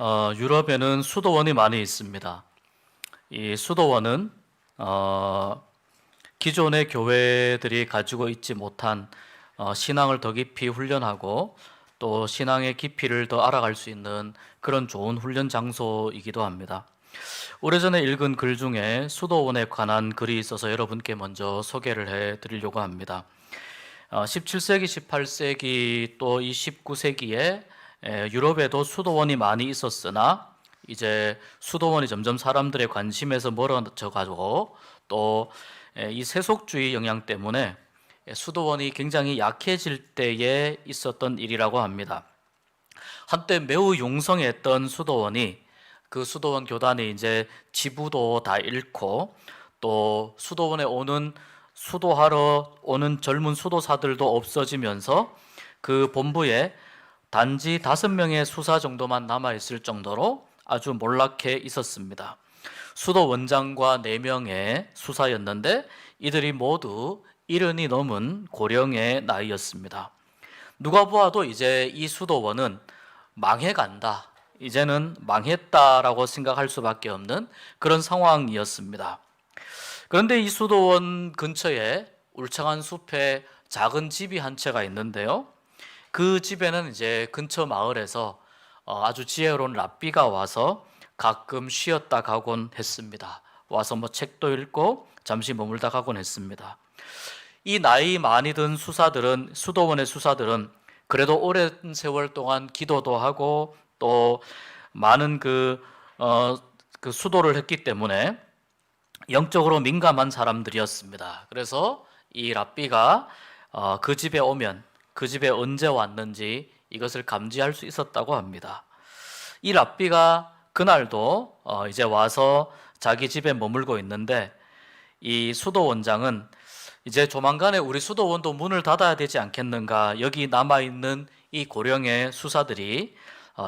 유럽에는 수도원이 많이 있습니다. 이 수도원은 기존의 교회들이 가지고 있지 못한 신앙을 더 깊이 훈련하고 또 신앙의 깊이를 더 알아갈 수 있는 그런 좋은 훈련 장소이기도 합니다. 오래전에 읽은 글 중에 수도원에 관한 글이 있어서 여러분께 먼저 소개를 해 드리려고 합니다. 17세기, 18세기 또 이 19세기에 유럽에도 수도원이 많이 있었으나 이제 수도원이 점점 사람들의 관심에서 멀어져 가지고 또 이 세속주의 영향 때문에 수도원이 굉장히 약해질 때에 있었던 일이라고 합니다. 한때 매우 용성했던 수도원이 그 수도원 교단이 이제 지부도 다 잃고 또 수도원에 오는 수도하러 오는 젊은 수도사들도 없어지면서 그 본부에 단지 5명의 수사 정도만 남아있을 정도로 아주 몰락해 있었습니다. 수도 원장과 4명의 수사였는데 이들이 모두 70이 넘은 고령의 나이였습니다. 누가 보아도 이제 이 수도원은 망해간다, 이제는 망했다라고 생각할 수밖에 없는 그런 상황이었습니다. 그런데 이 수도원 근처에 울창한 숲에 작은 집이 한 채가 있는데요. 그 집에는 이제 근처 마을에서 아주 지혜로운 랍비가 와서 가끔 쉬었다 가곤 했습니다. 와서 뭐 책도 읽고 잠시 머물다 가곤 했습니다. 이 나이 많이 든 수사들은, 수도원의 수사들은 그래도 오랜 세월 동안 기도도 하고 또 많은 그 수도를 했기 때문에 영적으로 민감한 사람들이었습니다. 그래서 이 랍비가 그 집에 오면 그 집에 언제 왔는지 이것을 감지할 수 있었다고 합니다. 이 랍비가 그날도 이제 와서 자기 집에 머물고 있는데 이 수도 원장은 이제 조만간에 우리 수도원도 문을 닫아야 되지 않겠는가, 여기 남아있는 이 고령의 수사들이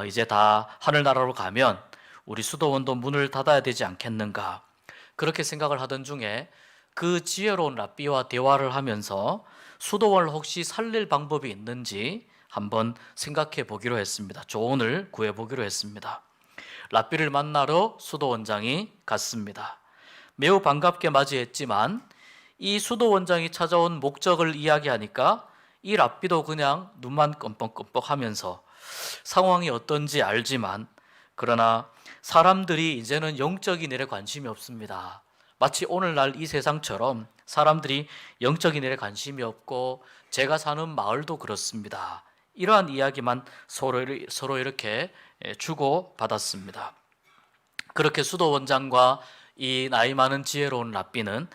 이제 다 하늘나라로 가면 우리 수도원도 문을 닫아야 되지 않겠는가, 그렇게 생각을 하던 중에 그 지혜로운 랍비와 대화를 하면서 수도원을 혹시 살릴 방법이 있는지 한번 생각해 보기로 했습니다. 조언을 구해 보기로 했습니다. 랍비를 만나러 수도원장이 갔습니다. 매우 반갑게 맞이했지만 이 수도원장이 찾아온 목적을 이야기하니까 이 랍비도 그냥 눈만 껌뻑껌뻑 하면서 상황이 어떤지 알지만, 그러나 사람들이 이제는 영적인 일에 관심이 없습니다. 마치 오늘날 이 세상처럼 사람들이 영적인 일에 관심이 없고 제가 사는 마을도 그렇습니다. 이러한 이야기만 서로 이렇게 주고 받았습니다. 그렇게 수도원장과 이 나이 많은 지혜로운 랍비는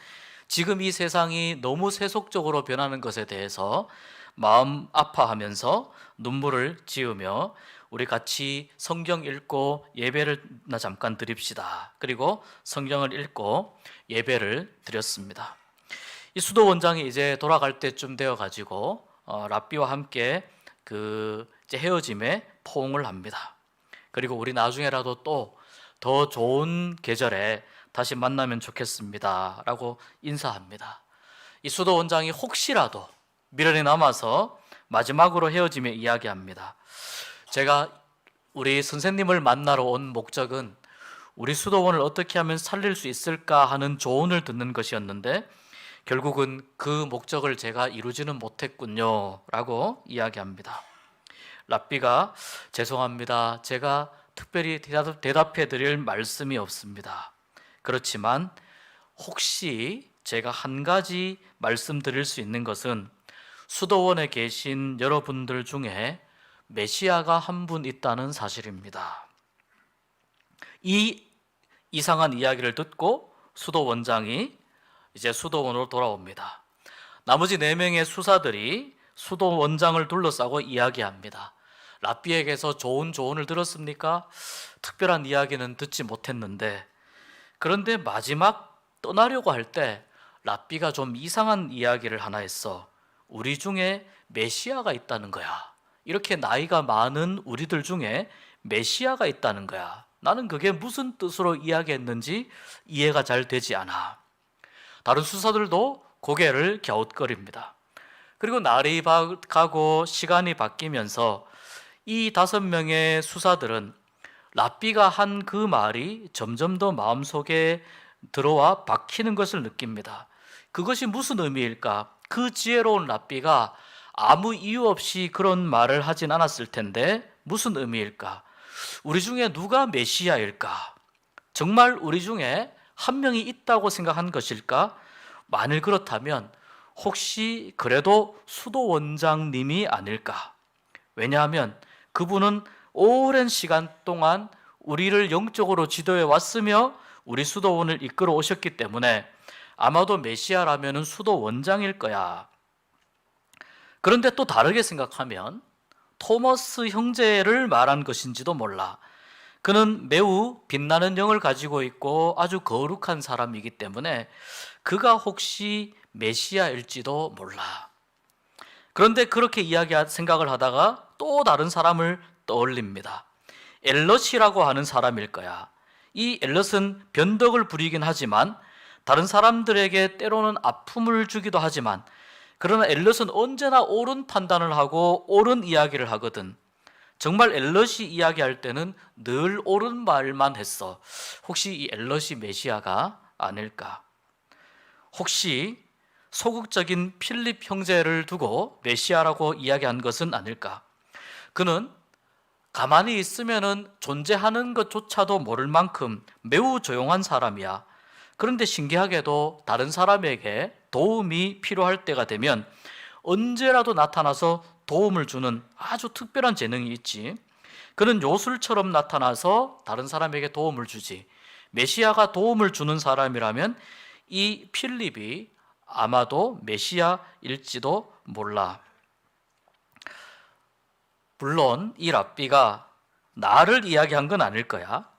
지금 이 세상이 너무 세속적으로 변하는 것에 대해서 마음 아파하면서 눈물을 지으며 우리 같이 성경 읽고 예배를 잠깐 드립시다. 그리고 성경을 읽고 예배를 드렸습니다. 이 수도 원장이 이제 돌아갈 때쯤 되어 가지고 랍비와 함께 그 이제 헤어짐에 포옹을 합니다. 그리고 우리 나중에라도 또 더 좋은 계절에 다시 만나면 좋겠습니다 라고 인사합니다. 이 수도 원장이 혹시라도 미련이 남아서 마지막으로 헤어짐에 이야기합니다. 제가 우리 선생님을 만나러 온 목적은 우리 수도원을 어떻게 하면 살릴 수 있을까 하는 조언을 듣는 것이었는데 결국은 그 목적을 제가 이루지는 못했군요 라고 이야기합니다. 랍비가 죄송합니다. 제가 특별히 대답해 드릴 말씀이 없습니다. 그렇지만 혹시 제가 한 가지 말씀드릴 수 있는 것은 수도원에 계신 여러분들 중에 메시아가 한 분 있다는 사실입니다. 이 이상한 이야기를 듣고 수도 원장이 이제 수도원으로 돌아옵니다. 나머지 4명의 수사들이 수도 원장을 둘러싸고 이야기합니다. 랍비에게서 좋은 조언을 들었습니까? 특별한 이야기는 듣지 못했는데, 그런데 마지막 떠나려고 할 때 랍비가 좀 이상한 이야기를 하나 했어. 우리 중에 메시아가 있다는 거야. 이렇게 나이가 많은 우리들 중에 메시아가 있다는 거야. 나는 그게 무슨 뜻으로 이야기했는지 이해가 잘 되지 않아. 다른 수사들도 고개를 갸웃거립니다. 그리고 날이 가고 시간이 바뀌면서 이 5명의 수사들은 랍비가 한 그 말이 점점 더 마음속에 들어와 박히는 것을 느낍니다. 그것이 무슨 의미일까? 그 지혜로운 랍비가 아무 이유 없이 그런 말을 하진 않았을 텐데 무슨 의미일까? 우리 중에 누가 메시아일까? 정말 우리 중에 한 명이 있다고 생각한 것일까? 만일 그렇다면 혹시 그래도 수도 원장님이 아닐까? 왜냐하면 그분은 오랜 시간 동안 우리를 영적으로 지도해 왔으며 우리 수도원을 이끌어 오셨기 때문에 아마도 메시아라면 수도 원장일 거야. 그런데 또 다르게 생각하면 토머스 형제를 말한 것인지도 몰라. 그는 매우 빛나는 영을 가지고 있고 아주 거룩한 사람이기 때문에 그가 혹시 메시아일지도 몰라. 그런데 그렇게 생각을 하다가 또 다른 사람을 떠올립니다. 엘럿이라고 하는 사람일 거야. 이 엘럿은 변덕을 부리긴 하지만 다른 사람들에게 때로는 아픔을 주기도 하지만 그러나 엘럿은 언제나 옳은 판단을 하고 옳은 이야기를 하거든. 정말 엘럿이 이야기할 때는 늘 옳은 말만 했어. 혹시 이 엘럿이 메시아가 아닐까? 혹시 소극적인 필립 형제를 두고 메시아라고 이야기한 것은 아닐까? 그는 가만히 있으면은 존재하는 것조차도 모를 만큼 매우 조용한 사람이야. 그런데 신기하게도 다른 사람에게 도움이 필요할 때가 되면 언제라도 나타나서 도움을 주는 아주 특별한 재능이 있지. 그는 요술처럼 나타나서 다른 사람에게 도움을 주지. 메시아가 도움을 주는 사람이라면 이 필립이 아마도 메시아일지도 몰라. 물론 이 랍비가 나를 이야기한 건 아닐 거야.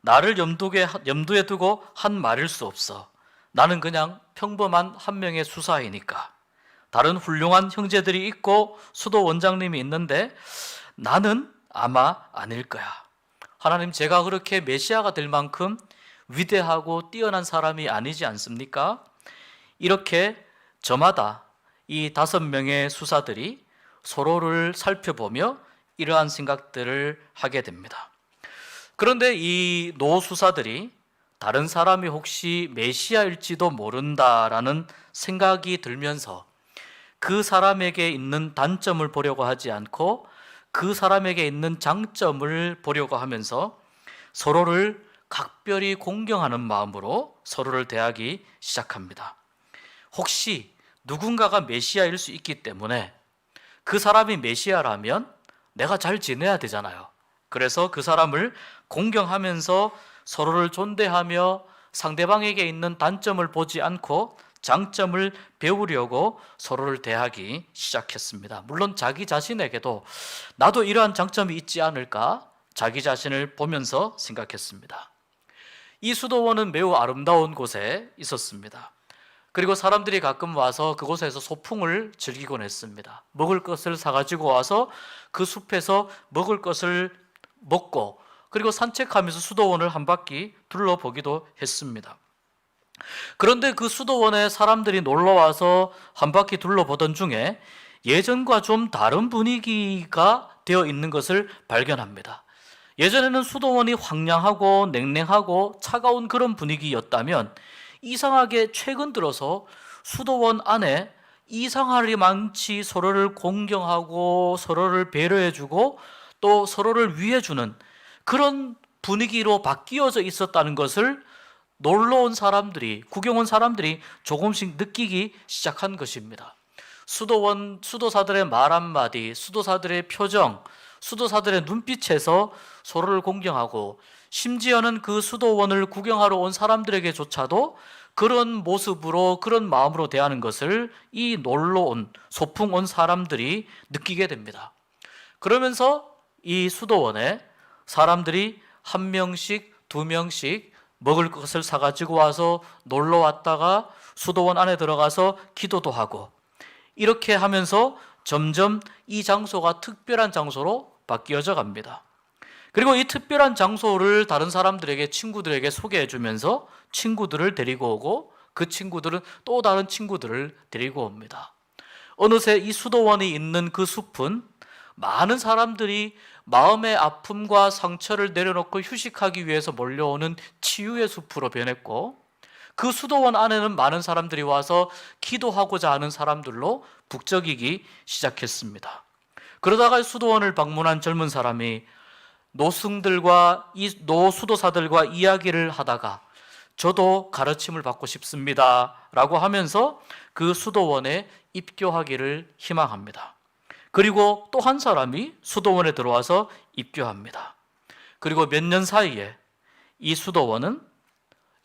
나를 염두에 두고 한 말일 수 없어. 나는 그냥 평범한 한 명의 수사이니까. 다른 훌륭한 형제들이 있고 수도 원장님이 있는데 나는 아마 아닐 거야. 하나님, 제가 그렇게 메시아가 될 만큼 위대하고 뛰어난 사람이 아니지 않습니까? 이렇게 저마다 이 5명의 수사들이 서로를 살펴보며 이러한 생각들을 하게 됩니다. 그런데 이 노수사들이 다른 사람이 혹시 메시아일지도 모른다라는 생각이 들면서 그 사람에게 있는 단점을 보려고 하지 않고 그 사람에게 있는 장점을 보려고 하면서 서로를 각별히 공경하는 마음으로 서로를 대하기 시작합니다. 혹시 누군가가 메시아일 수 있기 때문에 그 사람이 메시아라면 내가 잘 지내야 되잖아요. 그래서 그 사람을 공경하면서 서로를 존대하며 상대방에게 있는 단점을 보지 않고 장점을 배우려고 서로를 대하기 시작했습니다. 물론 자기 자신에게도 나도 이러한 장점이 있지 않을까 자기 자신을 보면서 생각했습니다. 이 수도원은 매우 아름다운 곳에 있었습니다. 그리고 사람들이 가끔 와서 그곳에서 소풍을 즐기곤 했습니다. 먹을 것을 사가지고 와서 그 숲에서 먹을 것을 먹고 그리고 산책하면서 수도원을 한 바퀴 둘러보기도 했습니다. 그런데 그 수도원에 사람들이 놀러와서 한 바퀴 둘러보던 중에 예전과 좀 다른 분위기가 되어 있는 것을 발견합니다. 예전에는 수도원이 황량하고 냉랭하고 차가운 그런 분위기였다면 이상하게 최근 들어서 수도원 안에 이상하리 많지 서로를 공경하고 서로를 배려해주고 또 서로를 위해주는 그런 분위기로 바뀌어져 있었다는 것을 놀러온 사람들이, 구경 온 사람들이 조금씩 느끼기 시작한 것입니다. 수도사들의 말 한마디, 수도사들의 표정, 수도사들의 눈빛에서 서로를 공경하고 심지어는 그 수도원을 구경하러 온 사람들에게조차도 그런 모습으로 그런 마음으로 대하는 것을 이 놀러 온 소풍 온 사람들이 느끼게 됩니다. 그러면서 이 수도원에 사람들이 1명씩 2명씩 먹을 것을 사가지고 와서 놀러 왔다가 수도원 안에 들어가서 기도도 하고 이렇게 하면서 점점 이 장소가 특별한 장소로 바뀌어져 갑니다. 그리고 이 특별한 장소를 다른 사람들에게, 친구들에게 소개해 주면서 친구들을 데리고 오고 그 친구들은 또 다른 친구들을 데리고 옵니다. 어느새 이 수도원이 있는 그 숲은 많은 사람들이 마음의 아픔과 상처를 내려놓고 휴식하기 위해서 몰려오는 치유의 숲으로 변했고, 그 수도원 안에는 많은 사람들이 와서 기도하고자 하는 사람들로 북적이기 시작했습니다. 그러다가 수도원을 방문한 젊은 사람이 노수도사들과 이야기를 하다가 저도 가르침을 받고 싶습니다 라고 하면서 그 수도원에 입교하기를 희망합니다. 그리고 또 한 사람이 수도원에 들어와서 입교합니다. 그리고 몇 년 사이에 이 수도원은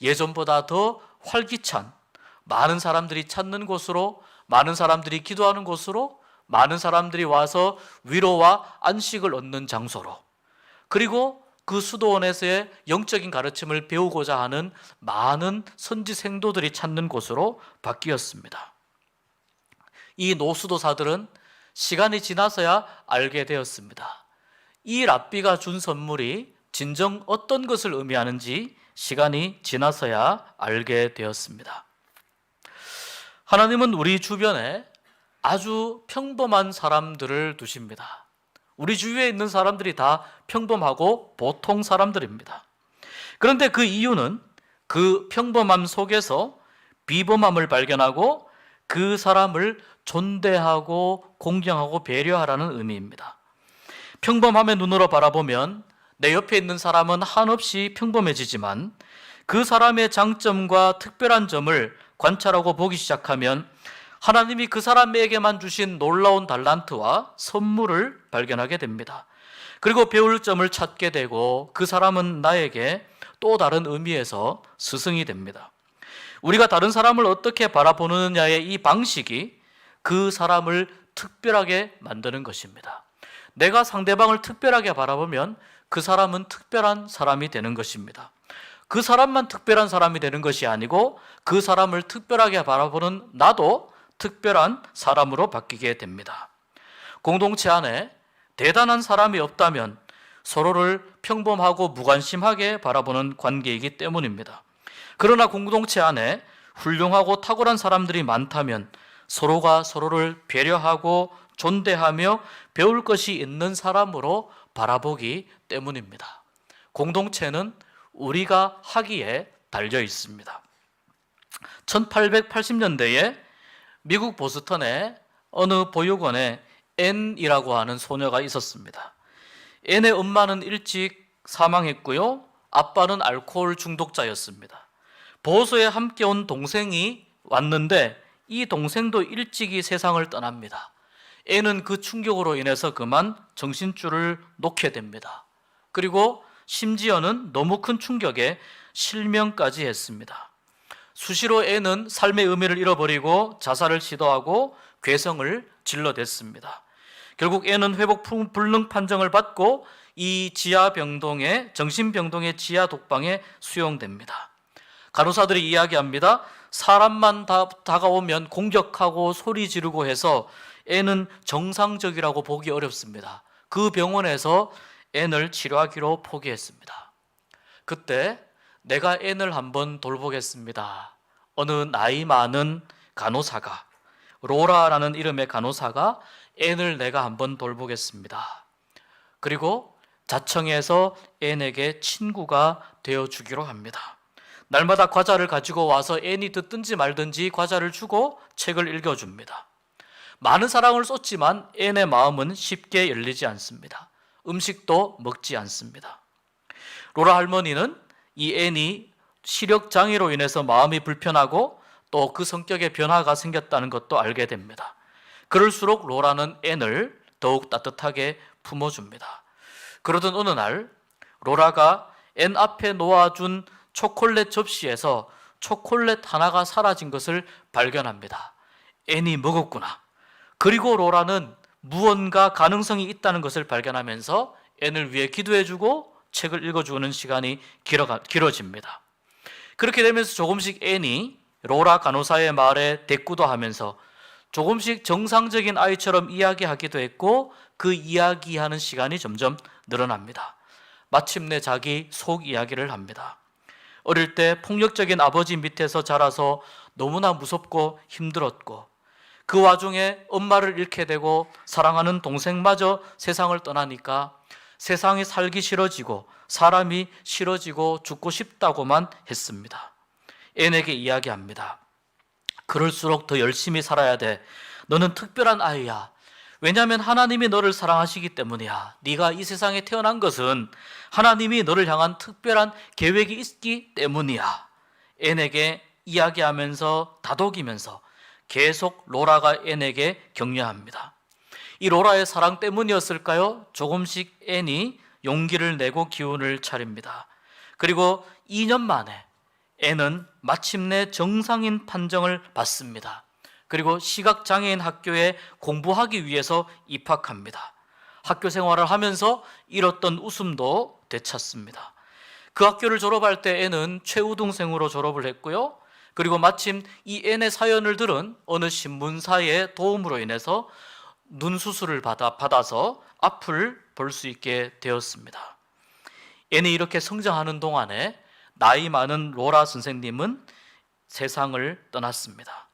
예전보다 더 활기찬, 많은 사람들이 찾는 곳으로, 많은 사람들이 기도하는 곳으로, 많은 사람들이 와서 위로와 안식을 얻는 장소로, 그리고 그 수도원에서의 영적인 가르침을 배우고자 하는 많은 선지 생도들이 찾는 곳으로 바뀌었습니다. 이 노수도사들은 시간이 지나서야 알게 되었습니다. 이 랍비가 준 선물이 진정 어떤 것을 의미하는지 시간이 지나서야 알게 되었습니다. 하나님은 우리 주변에 아주 평범한 사람들을 두십니다. 우리 주위에 있는 사람들이 다 평범하고 보통 사람들입니다. 그런데 그 이유는 그 평범함 속에서 비범함을 발견하고 그 사람을 존대하고 공경하고 배려하라는 의미입니다. 평범함의 눈으로 바라보면 내 옆에 있는 사람은 한없이 평범해지지만 그 사람의 장점과 특별한 점을 관찰하고 보기 시작하면 하나님이 그 사람에게만 주신 놀라운 달란트와 선물을 발견하게 됩니다. 그리고 배울 점을 찾게 되고 그 사람은 나에게 또 다른 의미에서 스승이 됩니다. 우리가 다른 사람을 어떻게 바라보느냐의 이 방식이 그 사람을 특별하게 만드는 것입니다. 내가 상대방을 특별하게 바라보면 그 사람은 특별한 사람이 되는 것입니다. 그 사람만 특별한 사람이 되는 것이 아니고 그 사람을 특별하게 바라보는 나도 특별한 사람으로 바뀌게 됩니다. 공동체 안에 대단한 사람이 없다면 서로를 평범하고 무관심하게 바라보는 관계이기 때문입니다. 그러나 공동체 안에 훌륭하고 탁월한 사람들이 많다면 서로가 서로를 배려하고 존대하며 배울 것이 있는 사람으로 바라보기 때문입니다. 공동체는 우리가 하기에 달려 있습니다. 1880년대에 미국 보스턴의 어느 보육원에 앤이라고 하는 소녀가 있었습니다. 앤의 엄마는 일찍 사망했고요. 아빠는 알코올 중독자였습니다. 보호소에 함께 온 동생이 왔는데 이 동생도 일찍이 세상을 떠납니다. 앤은 그 충격으로 인해서 그만 정신줄을 놓게 됩니다. 그리고 심지어는 너무 큰 충격에 실명까지 했습니다. 수시로 앤은 삶의 의미를 잃어버리고 자살을 시도하고 괴성을 질러댔습니다. 결국 앤은 회복 불능 판정을 받고 이 정신병동의 지하 독방에 수용됩니다. 간호사들이 이야기합니다. 사람만 다가오면 공격하고 소리 지르고 해서 앤은 정상적이라고 보기 어렵습니다. 그 병원에서 앤을 치료하기로 포기했습니다. 그때 내가 앤을 한번 돌보겠습니다. 어느 나이 많은 간호사가, 로라라는 이름의 간호사가 앤을 내가 한번 돌보겠습니다. 그리고 자청해서 앤에게 친구가 되어주기로 합니다. 날마다 과자를 가지고 와서 앤이 듣든지 말든지 과자를 주고 책을 읽어줍니다. 많은 사랑을 쏟지만 앤의 마음은 쉽게 열리지 않습니다. 음식도 먹지 않습니다. 로라 할머니는 이 앤이 시력장애로 인해서 마음이 불편하고 또 그 성격의 변화가 생겼다는 것도 알게 됩니다. 그럴수록 로라는 앤을 더욱 따뜻하게 품어줍니다. 그러던 어느 날 로라가 앤 앞에 놓아준 초콜릿 접시에서 초콜릿 하나가 사라진 것을 발견합니다. 앤이 먹었구나. 그리고 로라는 무언가 가능성이 있다는 것을 발견하면서 앤을 위해 기도해주고 책을 읽어주는 시간이 길어집니다. 그렇게 되면서 조금씩 앤이 로라 간호사의 말에 대꾸도 하면서 조금씩 정상적인 아이처럼 이야기하기도 했고 그 이야기하는 시간이 점점 늘어납니다. 마침내 자기 속 이야기를 합니다. 어릴 때 폭력적인 아버지 밑에서 자라서 너무나 무섭고 힘들었고 그 와중에 엄마를 잃게 되고 사랑하는 동생마저 세상을 떠나니까 세상이 살기 싫어지고 사람이 싫어지고 죽고 싶다고만 했습니다. 앤에게 이야기합니다. 그럴수록 더 열심히 살아야 돼. 너는 특별한 아이야. 왜냐하면 하나님이 너를 사랑하시기 때문이야. 네가 이 세상에 태어난 것은 하나님이 너를 향한 특별한 계획이 있기 때문이야. 앤에게 이야기하면서 다독이면서 계속 로라가 앤에게 격려합니다. 이 로라의 사랑 때문이었을까요? 조금씩 앤이 용기를 내고 기운을 차립니다. 그리고 2년 만에 앤은 마침내 정상인 판정을 받습니다. 그리고 시각장애인 학교에 공부하기 위해서 입학합니다. 학교 생활을 하면서 잃었던 웃음도 되찾습니다. 그 학교를 졸업할 때 앤은 최우등생으로 졸업을 했고요. 그리고 마침 이 앤의 사연을 들은 어느 신문사의 도움으로 인해서 눈 수술을 받아서 앞을 볼 수 있게 되었습니다. 앤이 이렇게 성장하는 동안에 나이 많은 로라 선생님은 세상을 떠났습니다.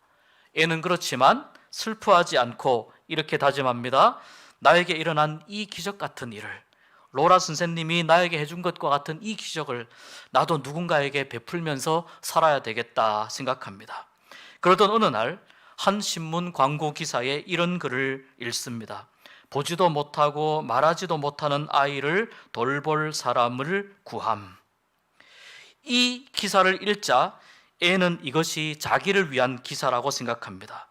앤은 그렇지만 슬퍼하지 않고 이렇게 다짐합니다. 나에게 일어난 이 기적 같은 일을, 로라 선생님이 나에게 해준 것과 같은 이 기적을 나도 누군가에게 베풀면서 살아야 되겠다 생각합니다. 그러던 어느 날 한 신문 광고 기사에 이런 글을 읽습니다. 보지도 못하고 말하지도 못하는 아이를 돌볼 사람을 구함. 이 기사를 읽자 앤은 이것이 자기를 위한 기사라고 생각합니다.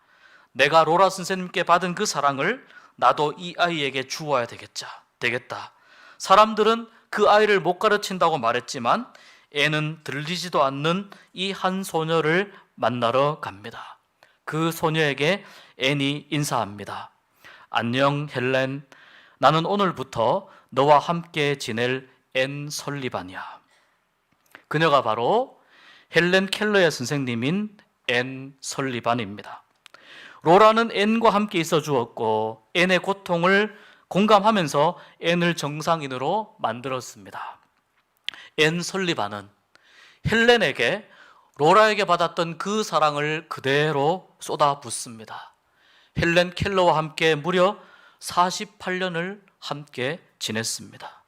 내가 로라 선생님께 받은 그 사랑을 나도 이 아이에게 주어야 되겠다. 사람들은 그 아이를 못 가르친다고 말했지만 앤은 들리지도 않는 이 한 소녀를 만나러 갑니다. 그 소녀에게 앤이 인사합니다. 안녕 헬렌, 나는 오늘부터 너와 함께 지낼 앤 설리반이야. 그녀가 바로 헬렌 켈러의 선생님인 앤 설리반입니다. 로라는 앤과 함께 있어 주었고 앤의 고통을 공감하면서 앤을 정상인으로 만들었습니다. 앤 설리반은 헬렌에게 로라에게 받았던 그 사랑을 그대로 쏟아붓습니다. 헬렌 켈러와 함께 무려 48년을 함께 지냈습니다.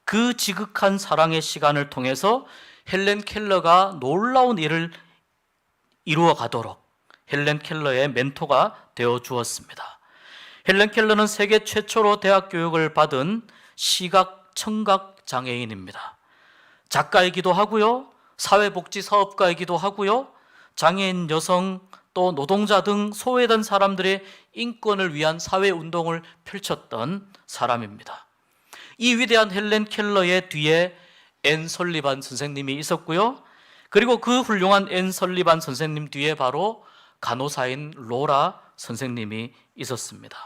그 지극한 사랑의 시간을 통해서 헬렌 켈러가 놀라운 일을 이루어 가도록 헬렌 켈러의 멘토가 되어 주었습니다. 헬렌 켈러는 세계 최초로 대학 교육을 받은 시각 청각 장애인입니다. 작가이기도 하고요, 사회복지 사업가이기도 하고요, 장애인 여성 또 노동자 등 소외된 사람들의 인권을 위한 사회운동을 펼쳤던 사람입니다. 이 위대한 헬렌 켈러의 뒤에 앤 설리반 선생님이 있었고요, 그리고 그 훌륭한 앤 설리반 선생님 뒤에 바로 간호사인 로라 선생님이 있었습니다.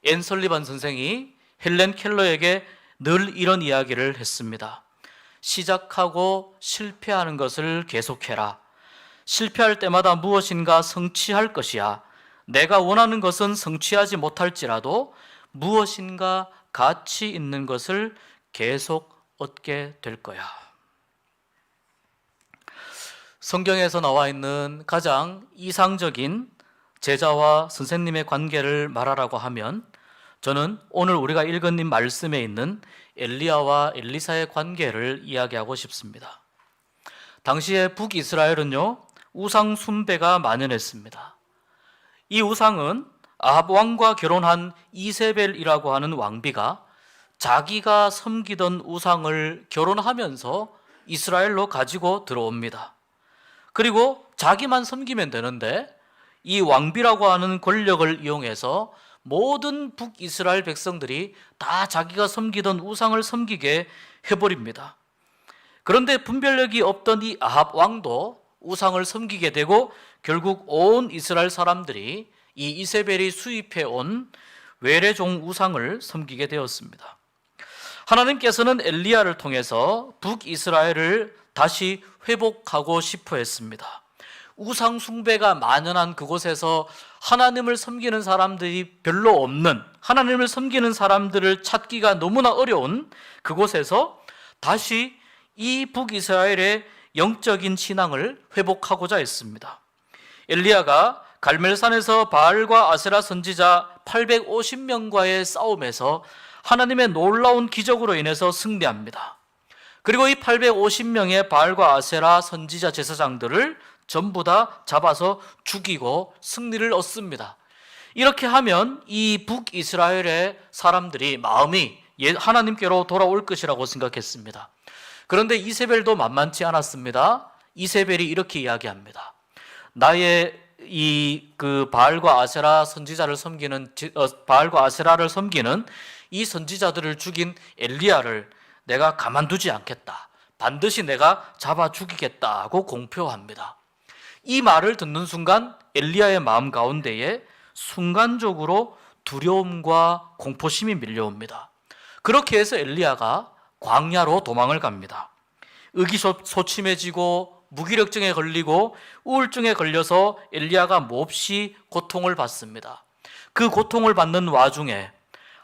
앤 설리반 선생이 헬렌 켈러에게 늘 이런 이야기를 했습니다. 시작하고 실패하는 것을 계속해라. 실패할 때마다 무엇인가 성취할 것이야. 내가 원하는 것은 성취하지 못할지라도 무엇인가 가치 있는 것을 계속 얻게 될 거야. 성경에서 나와 있는 가장 이상적인 제자와 선생님의 관계를 말하라고 하면 저는 오늘 우리가 읽은 이 말씀에 있는 엘리야와 엘리사의 관계를 이야기하고 싶습니다. 당시에 북이스라엘은요, 우상 숭배가 만연했습니다. 이 우상은 아합 왕과 결혼한 이세벨이라고 하는 왕비가 자기가 섬기던 우상을 결혼하면서 이스라엘로 가지고 들어옵니다. 그리고 자기만 섬기면 되는데 이 왕비라고 하는 권력을 이용해서 모든 북이스라엘 백성들이 다 자기가 섬기던 우상을 섬기게 해버립니다. 그런데 분별력이 없던 이 아합 왕도 우상을 섬기게 되고 결국 온 이스라엘 사람들이 이 이세벨이 수입해온 외래종 우상을 섬기게 되었습니다. 하나님께서는 엘리야를 통해서 북이스라엘을 다시 회복하고 싶어 했습니다. 우상 숭배가 만연한 그곳에서 하나님을 섬기는 사람들이 별로 없는, 하나님을 섬기는 사람들을 찾기가 너무나 어려운 그곳에서 다시 이 북이스라엘의 영적인 신앙을 회복하고자 했습니다. 엘리야가 갈멜산에서 바알과 아세라 선지자 850명과의 싸움에서 하나님의 놀라운 기적으로 인해서 승리합니다. 그리고 이 850명의 바알과 아세라 선지자 제사장들을 전부 다 잡아서 죽이고 승리를 얻습니다. 이렇게 하면 이 북이스라엘의 사람들이 마음이 하나님께로 돌아올 것이라고 생각했습니다. 그런데 이세벨도 만만치 않았습니다. 이세벨이 이렇게 이야기합니다. 나의 바알과 아세라 선지자를 섬기는 바알과 아세라를 섬기는 이 선지자들을 죽인 엘리야를 내가 가만두지 않겠다. 반드시 내가 잡아 죽이겠다고 공표합니다. 이 말을 듣는 순간 엘리야의 마음 가운데에 순간적으로 두려움과 공포심이 밀려옵니다. 그렇게 해서 엘리야가 광야로 도망을 갑니다. 의기소침해지고 무기력증에 걸리고 우울증에 걸려서 엘리야가 몹시 고통을 받습니다. 그 고통을 받는 와중에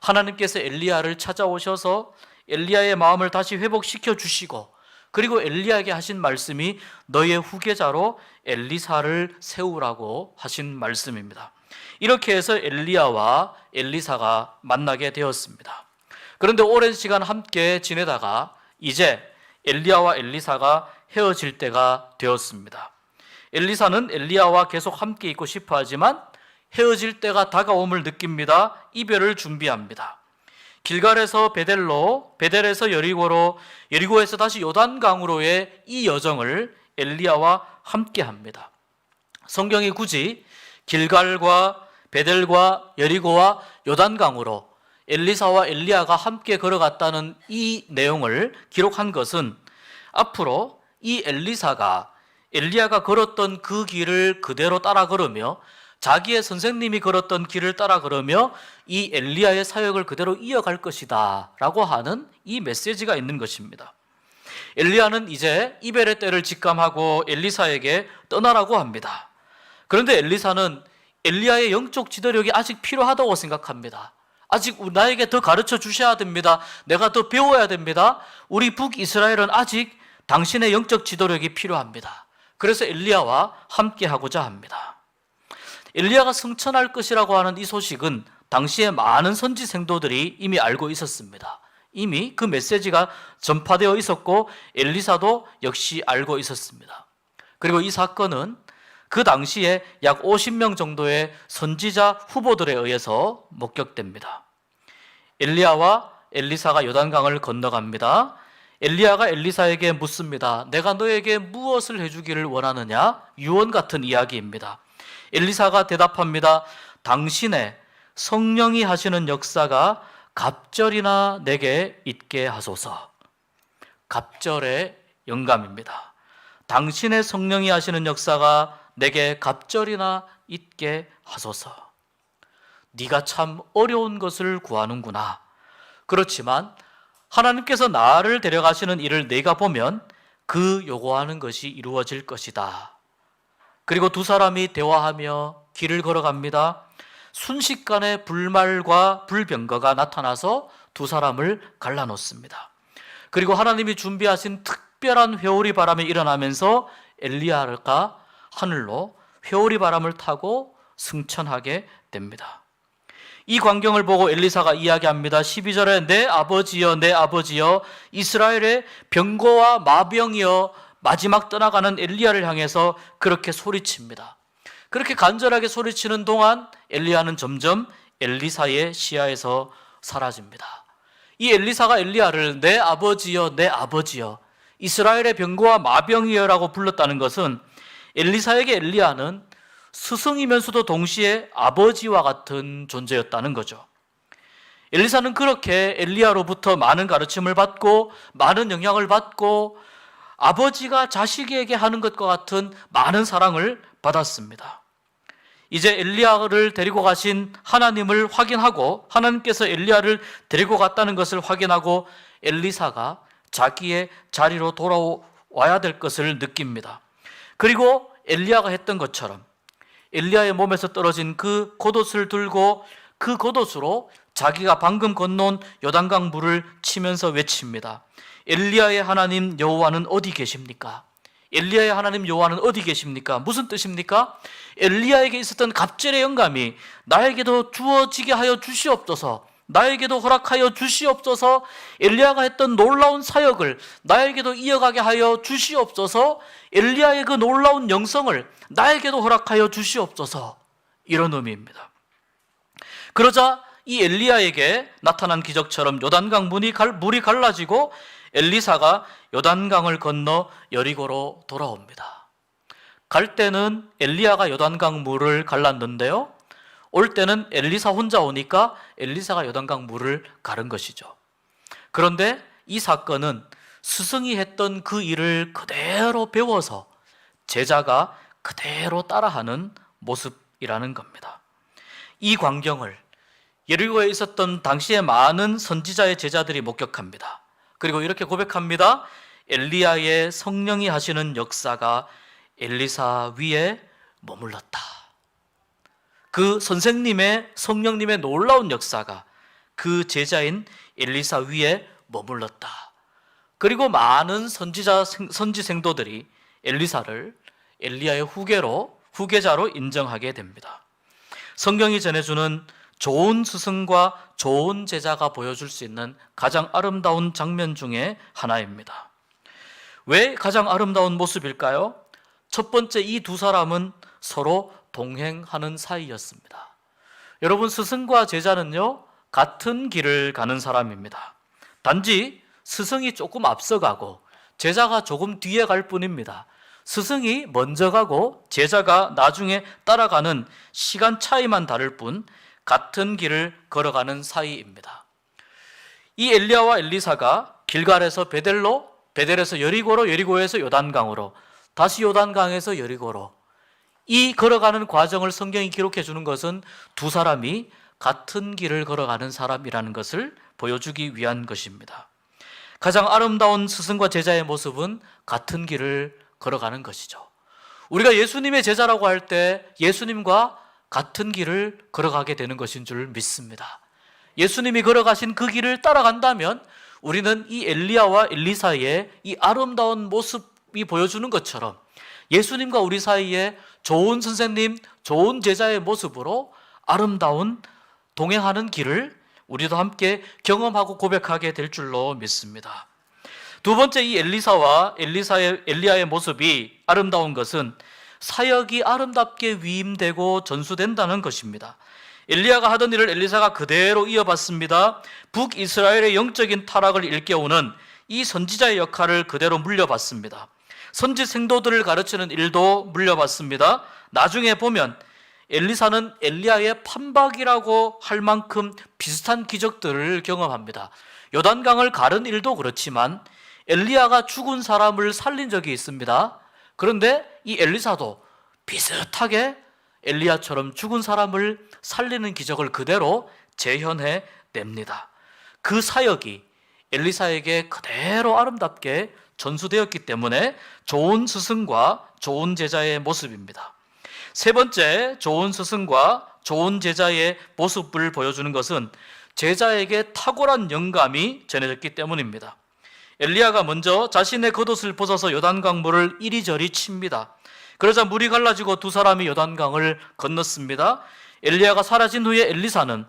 하나님께서 엘리야를 찾아오셔서 엘리야의 마음을 다시 회복시켜 주시고, 그리고 엘리야에게 하신 말씀이 너의 후계자로 엘리사를 세우라고 하신 말씀입니다. 이렇게 해서 엘리야와 엘리사가 만나게 되었습니다. 그런데 오랜 시간 함께 지내다가 이제 엘리야와 엘리사가 헤어질 때가 되었습니다. 엘리사는 엘리야와 계속 함께 있고 싶어 하지만 헤어질 때가 다가옴을 느낍니다. 이별을 준비합니다. 길갈에서 베델로, 베델에서 여리고로, 여리고에서 다시 요단강으로의 이 여정을 엘리야와 함께 합니다. 성경이 굳이 길갈과 베델과 여리고와 요단강으로 엘리사와 엘리야가 함께 걸어갔다는 이 내용을 기록한 것은 앞으로 이 엘리사가 엘리야가 걸었던 그 길을 그대로 따라 걸으며 자기의 선생님이 걸었던 길을 따라 걸으며 이 엘리야의 사역을 그대로 이어갈 것이다 라고 하는 이 메시지가 있는 것입니다. 엘리야는 이제 이별의 때를 직감하고 엘리사에게 떠나라고 합니다. 그런데 엘리사는 엘리야의 영적 지도력이 아직 필요하다고 생각합니다. 아직 나에게 더 가르쳐 주셔야 됩니다. 내가 더 배워야 됩니다. 우리 북이스라엘은 아직 당신의 영적 지도력이 필요합니다. 그래서 엘리야와 함께 하고자 합니다. 엘리야가 승천할 것이라고 하는 이 소식은 당시에 많은 선지 생도들이 이미 알고 있었습니다. 이미 그 메시지가 전파되어 있었고 엘리사도 역시 알고 있었습니다. 그리고 이 사건은 그 당시에 약 50명 정도의 선지자 후보들에 의해서 목격됩니다. 엘리야와 엘리사가 요단강을 건너갑니다. 엘리야가 엘리사에게 묻습니다. 내가 너에게 무엇을 해주기를 원하느냐? 유언 같은 이야기입니다. 엘리사가 대답합니다. 당신의 성령이 하시는 역사가 갑절이나 내게 있게 하소서. 갑절의 영감입니다. 당신의 성령이 하시는 역사가 내게 갑절이나 있게 하소서. 네가 참 어려운 것을 구하는구나. 그렇지만 하나님께서 나를 데려가시는 일을 내가 보면 그 요구하는 것이 이루어질 것이다. 그리고 두 사람이 대화하며 길을 걸어갑니다. 순식간에 불말과 불병거가 나타나서 두 사람을 갈라놓습니다. 그리고 하나님이 준비하신 특별한 회오리 바람이 일어나면서 엘리야가 하늘로 회오리 바람을 타고 승천하게 됩니다. 이 광경을 보고 엘리사가 이야기합니다. 12절에 내 아버지여 내 아버지여 이스라엘의 병거와 마병이여 마지막 떠나가는 엘리야를 향해서 그렇게 소리칩니다. 그렇게 간절하게 소리치는 동안 엘리야는 점점 엘리사의 시야에서 사라집니다. 이 엘리사가 엘리야를 내 아버지여 내 아버지여 이스라엘의 병거와 마병이여라고 불렀다는 것은 엘리사에게 엘리야는 스승이면서도 동시에 아버지와 같은 존재였다는 거죠. 엘리사는 그렇게 엘리야로부터 많은 가르침을 받고 많은 영향을 받고 아버지가 자식에게 하는 것과 같은 많은 사랑을 받았습니다. 이제 엘리야를 데리고 가신 하나님을 확인하고 하나님께서 엘리야를 데리고 갔다는 것을 확인하고 엘리사가 자기의 자리로 돌아와야 될 것을 느낍니다. 그리고 엘리야가 했던 것처럼 엘리야의 몸에서 떨어진 그 겉옷을 들고 그 겉옷으로 자기가 방금 건너온 요단강 물을 치면서 외칩니다. 엘리야의 하나님 여호와는 어디 계십니까? 엘리야의 하나님 여호와는 어디 계십니까? 무슨 뜻입니까? 엘리야에게 있었던 갑절의 영감이 나에게도 주어지게 하여 주시옵소서, 나에게도 허락하여 주시옵소서, 엘리야가 했던 놀라운 사역을 나에게도 이어가게 하여 주시옵소서, 엘리야의 그 놀라운 영성을 나에게도 허락하여 주시옵소서, 이런 의미입니다. 그러자 이 엘리야에게 나타난 기적처럼 요단강 물이 갈라지고 엘리사가 요단강을 건너 여리고로 돌아옵니다. 갈 때는 엘리야가 요단강 물을 갈랐는데요, 올 때는 엘리사 혼자 오니까 엘리사가 요단강 물을 가른 것이죠. 그런데 이 사건은 스승이 했던 그 일을 그대로 배워서 제자가 그대로 따라하는 모습이라는 겁니다. 이 광경을 여리고에 있었던 당시에 많은 선지자의 제자들이 목격합니다. 그리고 이렇게 고백합니다. 엘리야의 성령이 하시는 역사가 엘리사 위에 머물렀다. 그 선생님의 성령님의 놀라운 역사가 그 제자인 엘리사 위에 머물렀다. 그리고 많은 선지 생도들이 엘리사를 엘리야의 후계자로 인정하게 됩니다. 성경이 전해주는 좋은 스승과 좋은 제자가 보여줄 수 있는 가장 아름다운 장면 중에 하나입니다. 왜 가장 아름다운 모습일까요? 첫 번째, 이 두 사람은 서로 동행하는 사이였습니다. 여러분, 스승과 제자는요, 같은 길을 가는 사람입니다. 단지 스승이 조금 앞서가고 제자가 조금 뒤에 갈 뿐입니다. 스승이 먼저 가고 제자가 나중에 따라가는 시간 차이만 다를 뿐 같은 길을 걸어가는 사이입니다. 이 엘리야와 엘리사가 길갈에서 베델에서 여리고로, 여리고에서 요단강으로, 다시 요단강에서 여리고로, 이 걸어가는 과정을 성경이 기록해 주는 것은 두 사람이 같은 길을 걸어가는 사람이라는 것을 보여주기 위한 것입니다. 가장 아름다운 스승과 제자의 모습은 같은 길을 걸어가는 것이죠. 우리가 예수님의 제자라고 할 때 예수님과 같은 길을 걸어가게 되는 것인 줄 믿습니다. 예수님이 걸어가신 그 길을 따라간다면 우리는 이 엘리야와 엘리사의 이 아름다운 모습이 보여주는 것처럼 예수님과 우리 사이에 좋은 선생님, 좋은 제자의 모습으로 아름다운 동행하는 길을 우리도 함께 경험하고 고백하게 될 줄로 믿습니다. 두 번째, 이 엘리야의 모습이 아름다운 것은 사역이 아름답게 위임되고 전수된다는 것입니다. 엘리야가 하던 일을 엘리사가 그대로 이어받습니다. 북이스라엘의 영적인 타락을 일깨우는 이 선지자의 역할을 그대로 물려받습니다. 선지 생도들을 가르치는 일도 물려받습니다. 나중에 보면 엘리사는 엘리야의 판박이라고 할 만큼 비슷한 기적들을 경험합니다. 요단강을 가른 일도 그렇지만 엘리야가 죽은 사람을 살린 적이 있습니다. 그런데 이 엘리사도 비슷하게 엘리야처럼 죽은 사람을 살리는 기적을 그대로 재현해 냅니다. 그 사역이 엘리사에게 그대로 아름답게 전수되었기 때문에 좋은 스승과 좋은 제자의 모습입니다. 세 번째, 좋은 스승과 좋은 제자의 모습을 보여주는 것은 제자에게 탁월한 영감이 전해졌기 때문입니다. 엘리야가 먼저 자신의 겉옷을 벗어서 요단강 물을 이리저리 칩니다. 그러자 물이 갈라지고 두 사람이 요단강을 건넜습니다. 엘리야가 사라진 후에 엘리사는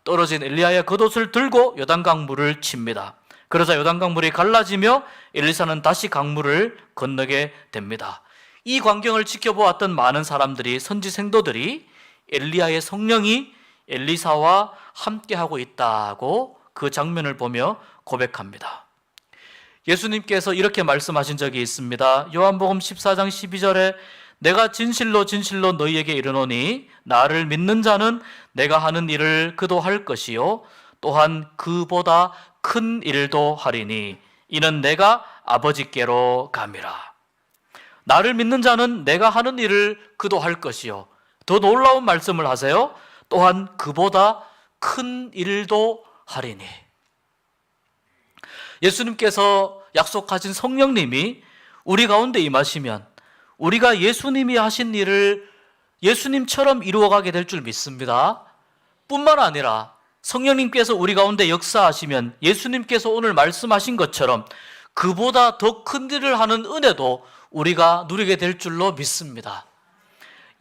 떨어진 엘리야의 겉옷을 들고 요단강 물을 칩니다. 그러자 요단강 물이 갈라지며 엘리사는 다시 강물을 건너게 됩니다. 이 광경을 지켜보았던 많은 사람들이, 선지 생도들이 엘리야의 성령이 엘리사와 함께하고 있다고 그 장면을 보며 고백합니다. 예수님께서 이렇게 말씀하신 적이 있습니다. 요한복음 14장 12절에 내가 진실로 진실로 너희에게 이르노니 나를 믿는 자는 내가 하는 일을 그도 할 것이요 또한 그보다 큰 일도 하리니 이는 내가 아버지께로 감이라. 나를 믿는 자는 내가 하는 일을 그도 할 것이요, 더 놀라운 말씀을 하세요. 또한 그보다 큰 일도 하리니. 예수님께서 약속하신 성령님이 우리 가운데 임하시면 우리가 예수님이 하신 일을 예수님처럼 이루어가게 될 줄 믿습니다. 뿐만 아니라 성령님께서 우리 가운데 역사하시면 예수님께서 오늘 말씀하신 것처럼 그보다 더 큰 일을 하는 은혜도 우리가 누리게 될 줄로 믿습니다.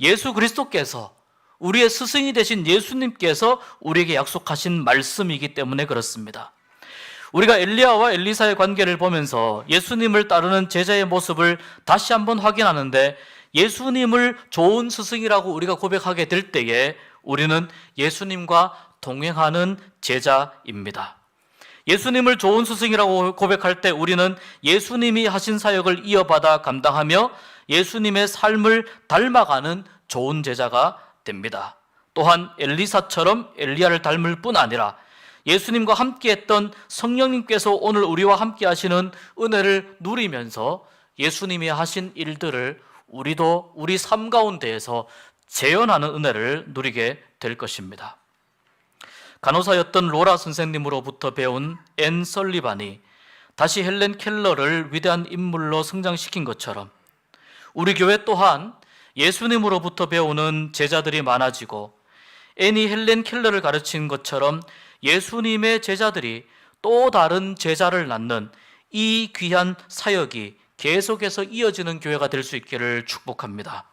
예수 그리스도께서, 우리의 스승이 되신 예수님께서 우리에게 약속하신 말씀이기 때문에 그렇습니다. 우리가 엘리야와 엘리사의 관계를 보면서 예수님을 따르는 제자의 모습을 다시 한번 확인하는데, 예수님을 좋은 스승이라고 우리가 고백하게 될 때에 우리는 예수님과 동행하는 제자입니다. 예수님을 좋은 스승이라고 고백할 때 우리는 예수님이 하신 사역을 이어받아 감당하며 예수님의 삶을 닮아가는 좋은 제자가 됩니다. 또한 엘리사처럼 엘리야를 닮을 뿐 아니라 예수님과 함께했던 성령님께서 오늘 우리와 함께 하시는 은혜를 누리면서 예수님이 하신 일들을 우리도 우리 삶 가운데에서 재현하는 은혜를 누리게 될 것입니다. 간호사였던 로라 선생님으로부터 배운 앤 설리반이 다시 헬렌 켈러를 위대한 인물로 성장시킨 것처럼 우리 교회 또한 예수님으로부터 배우는 제자들이 많아지고, 앤이 헬렌 켈러를 가르친 것처럼 예수님의 제자들이 또 다른 제자를 낳는 이 귀한 사역이 계속해서 이어지는 교회가 될 수 있기를 축복합니다.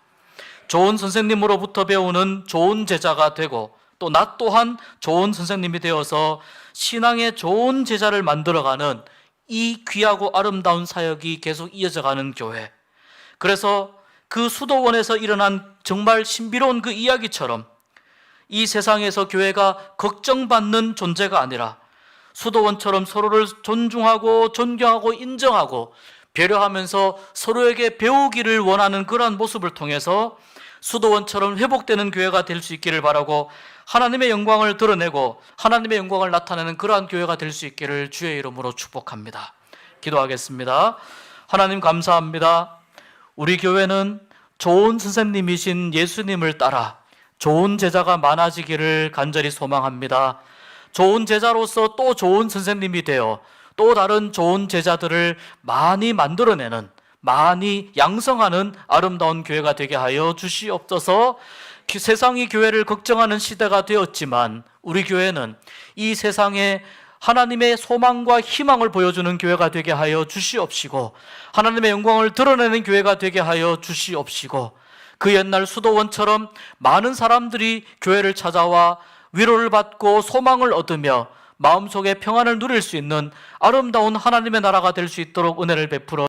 좋은 선생님으로부터 배우는 좋은 제자가 되고, 또 나 또한 좋은 선생님이 되어서 신앙의 좋은 제자를 만들어가는 이 귀하고 아름다운 사역이 계속 이어져가는 교회. 그래서 그 수도원에서 일어난 정말 신비로운 그 이야기처럼 이 세상에서 교회가 걱정받는 존재가 아니라 수도원처럼 서로를 존중하고 존경하고 인정하고 배려하면서 서로에게 배우기를 원하는 그러한 모습을 통해서 수도원처럼 회복되는 교회가 될 수 있기를 바라고, 하나님의 영광을 드러내고 하나님의 영광을 나타내는 그러한 교회가 될 수 있기를 주의 이름으로 축복합니다. 기도하겠습니다. 하나님 감사합니다. 우리 교회는 좋은 선생님이신 예수님을 따라 좋은 제자가 많아지기를 간절히 소망합니다. 좋은 제자로서 또 좋은 선생님이 되어 또 다른 좋은 제자들을 많이 만들어내는, 많이 양성하는 아름다운 교회가 되게 하여 주시옵소서. 세상이 교회를 걱정하는 시대가 되었지만 우리 교회는 이 세상에 하나님의 소망과 희망을 보여주는 교회가 되게 하여 주시옵시고, 하나님의 영광을 드러내는 교회가 되게 하여 주시옵시고, 그 옛날 수도원처럼 많은 사람들이 교회를 찾아와 위로를 받고 소망을 얻으며 마음속에 평안을 누릴 수 있는 아름다운 하나님의 나라가 될 수 있도록 은혜를 베풀어